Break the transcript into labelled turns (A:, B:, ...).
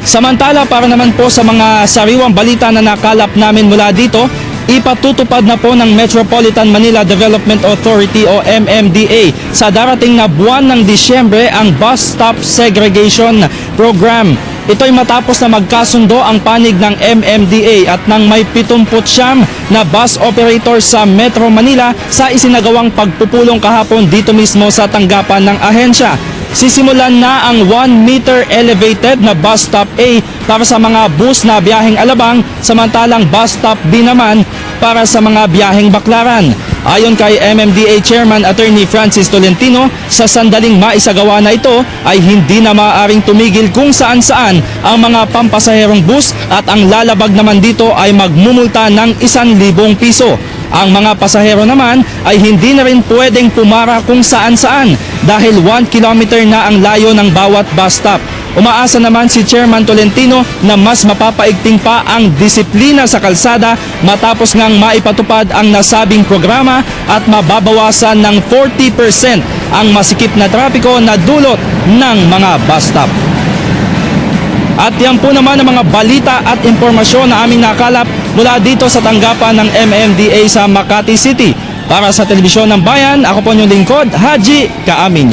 A: Samantala, para naman po sa mga sariwang balita na nakalap namin mula dito, ipatutupad na po ng Metropolitan Manila Development Authority o MMDA sa darating na buwan ng Disyembre ang Bus Stop Segregation Program. Ito'y matapos na magkasundo ang panig ng MMDA at nang may 79 na bus operator sa Metro Manila sa isinagawang pagpupulong kahapon dito mismo sa tanggapan ng ahensya. Sisimulan na ang 1 meter elevated na bus stop A para sa mga bus na biyaheng Alabang, samantalang bus stop B naman para sa mga biyaheng Baclaran. Ayon kay MMDA Chairman Attorney Francis Tolentino, sa sandaling maisagawa na ito ay hindi na maaaring tumigil kung saan-saan ang mga pampasaherong bus at ang lalabag naman dito ay magmumulta ng 1,000 piso. Ang mga pasahero naman ay hindi na rin pwedeng pumara kung saan-saan dahil 1 kilometer na ang layo ng bawat bus stop. Umaasa naman si Chairman Tolentino na mas mapapaigting pa ang disiplina sa kalsada matapos ngang maipatupad ang nasabing programa at mababawasan ng 40% ang masikip na trapiko na dulot ng mga bus stop. At yan po naman ang mga balita at impormasyon na aming nakalap mula dito sa tanggapan ng MMDA sa Makati City. Para sa Telebisyon ng Bayan, ako po yung lingkod, Haji Kaamin.